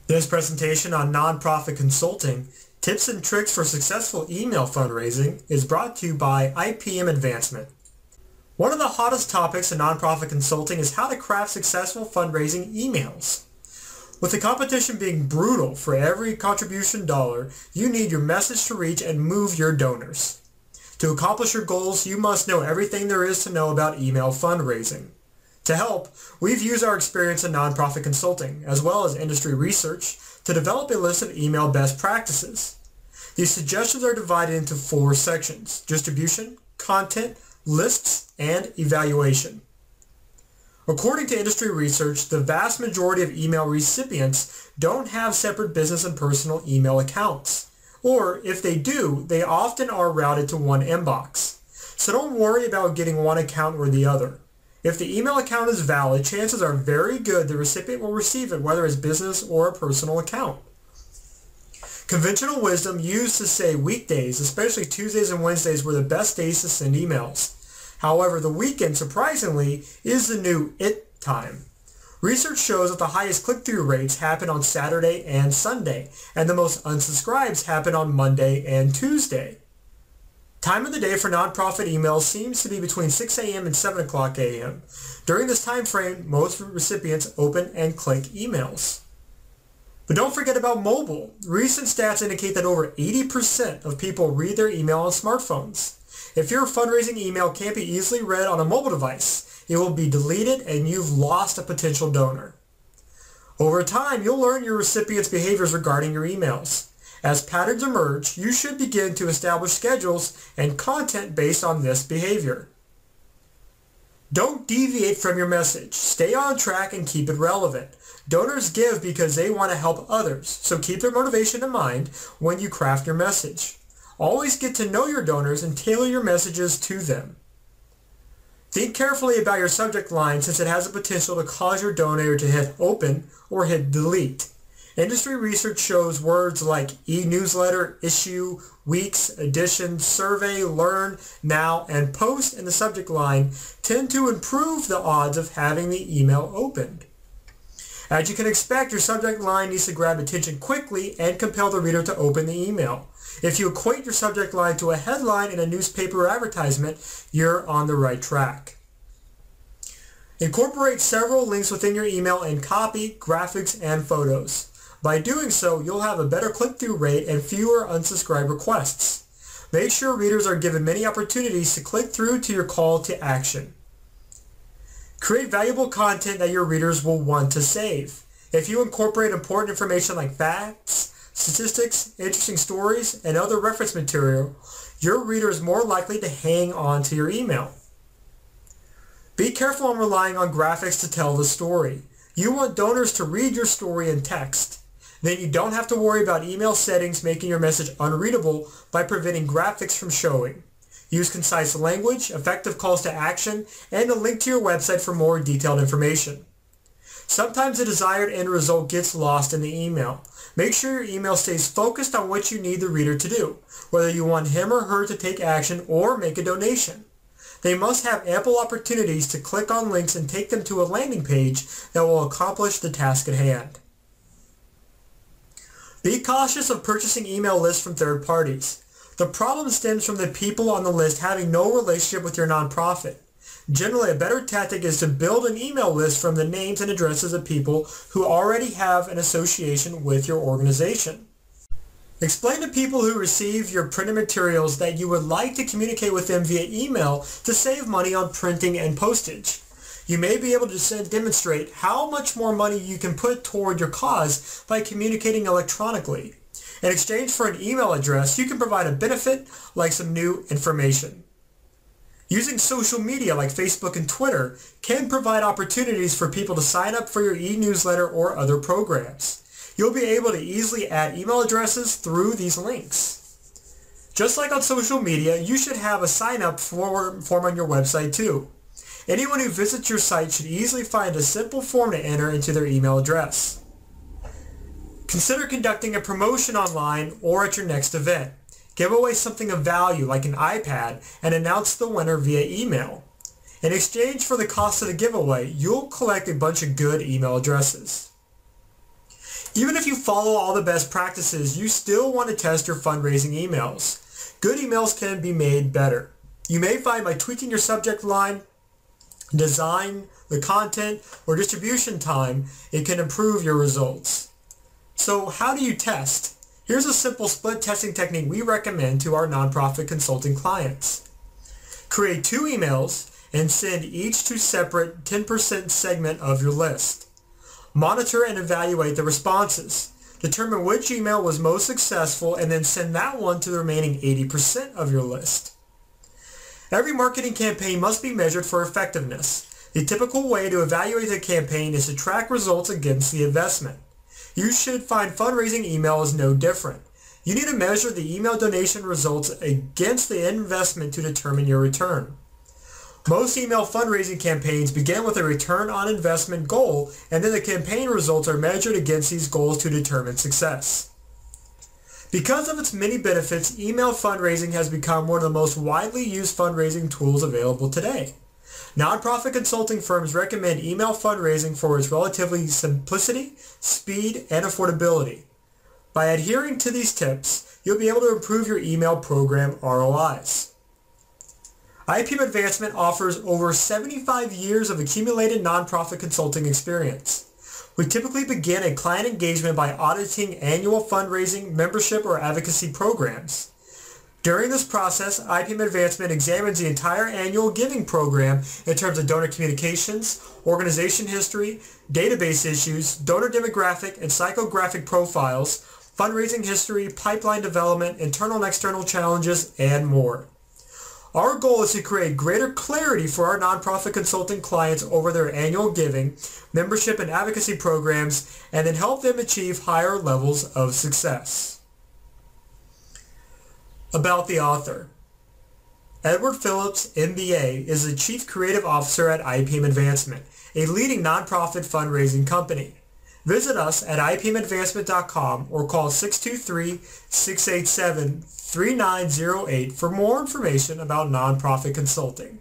This presentation on nonprofit consulting, tips and tricks for successful email fundraising, is brought to you by IPM Advancement. One of the hottest topics in nonprofit consulting is how to craft successful fundraising emails. With the competition being brutal for every contribution dollar, you need your message to reach and move your donors. To accomplish your goals, you must know everything there is to know about email fundraising. To help, we've used our experience in nonprofit consulting, as well as industry research, to develop a list of email best practices. These suggestions are divided into 4 sections: distribution, content, lists, and evaluation. According to industry research, the vast majority of email recipients don't have separate business and personal email accounts. Or, if they do, they often are routed to one inbox. So don't worry about getting one account or the other. If the email account is valid, chances are very good the recipient will receive it, whether it's business or a personal account. Conventional wisdom used to say weekdays, especially Tuesdays and Wednesdays, were the best days to send emails. However, the weekend, surprisingly, is the new it time. Research shows that the highest click-through rates happen on Saturday and Sunday, and the most unsubscribes happen on Monday and Tuesday. Time of the day for nonprofit emails seems to be between 6 a.m. and 7 o'clock a.m. During this time frame, most recipients open and click emails. But don't forget about mobile. Recent stats indicate that over 80% of people read their email on smartphones. If your fundraising email can't be easily read on a mobile device, it will be deleted and you've lost a potential donor. Over time, you'll learn your recipients' behaviors regarding your emails. As patterns emerge, you should begin to establish schedules and content based on this behavior. Don't deviate from your message. Stay on track and keep it relevant. Donors give because they want to help others, so keep their motivation in mind when you craft your message. Always get to know your donors and tailor your messages to them. Think carefully about your subject line since it has the potential to cause your donor to hit open or hit delete. Industry research shows words like e-newsletter, issue, weeks, edition, survey, learn, now, and post in the subject line tend to improve the odds of having the email opened. As you can expect, your subject line needs to grab attention quickly and compel the reader to open the email. If you equate your subject line to a headline in a newspaper or advertisement, you're on the right track. Incorporate several links within your email in copy, graphics, and photos. By doing so, you'll have a better click-through rate and fewer unsubscribe requests. Make sure readers are given many opportunities to click through to your call to action. Create valuable content that your readers will want to save. If you incorporate important information like facts, statistics, interesting stories, and other reference material, your reader is more likely to hang on to your email. Be careful on relying on graphics to tell the story. You want donors to read your story in text. Then you don't have to worry about email settings making your message unreadable by preventing graphics from showing. Use concise language, effective calls to action, and a link to your website for more detailed information. Sometimes the desired end result gets lost in the email. Make sure your email stays focused on what you need the reader to do, whether you want him or her to take action or make a donation. They must have ample opportunities to click on links and take them to a landing page that will accomplish the task at hand. Be cautious of purchasing email lists from third parties. The problem stems from the people on the list having no relationship with your nonprofit. Generally, a better tactic is to build an email list from the names and addresses of people who already have an association with your organization. Explain to people who receive your printed materials that you would like to communicate with them via email to save money on printing and postage. You may be able to demonstrate how much more money you can put toward your cause by communicating electronically. In exchange for an email address, you can provide a benefit like some new information. Using social media like Facebook and Twitter can provide opportunities for people to sign up for your e-newsletter or other programs. You'll be able to easily add email addresses through these links. Just like on social media, you should have a sign-up form on your website too. Anyone who visits your site should easily find a simple form to enter into their email address. Consider conducting a promotion online or at your next event. Give away something of value like an iPad and announce the winner via email. In exchange for the cost of the giveaway, you'll collect a bunch of good email addresses. Even if you follow all the best practices, you still want to test your fundraising emails. Good emails can be made better. You may find by tweaking your subject line, design, the content, or distribution time, it can improve your results. So how do you test? Here's a simple split testing technique we recommend to our nonprofit consulting clients. Create 2 emails and send each to separate 10% segment of your list. Monitor and evaluate the responses. Determine which email was most successful and then send that one to the remaining 80% of your list. Every marketing campaign must be measured for effectiveness. The typical way to evaluate a campaign is to track results against the investment. You should find fundraising email is no different. You need to measure the email donation results against the investment to determine your return. Most email fundraising campaigns begin with a return on investment goal, and then the campaign results are measured against these goals to determine success. Because of its many benefits, email fundraising has become one of the most widely used fundraising tools available today. Nonprofit consulting firms recommend email fundraising for its relatively simplicity, speed, and affordability. By adhering to these tips, you'll be able to improve your email program ROIs. IPM Advancement offers over 75 years of accumulated nonprofit consulting experience. We typically begin a client engagement by auditing annual fundraising, membership, or advocacy programs. During this process, IPM Advancement examines the entire annual giving program in terms of donor communications, organization history, database issues, donor demographic and psychographic profiles, fundraising history, pipeline development, internal and external challenges, and more. Our goal is to create greater clarity for our nonprofit consulting clients over their annual giving, membership, and advocacy programs, and then help them achieve higher levels of success. About the author. Edward Phillips, MBA, is the Chief Creative Officer at IPM Advancement, a leading nonprofit fundraising company. Visit us at ipmadvancement.com or call 623-687-3908 for more information about nonprofit consulting.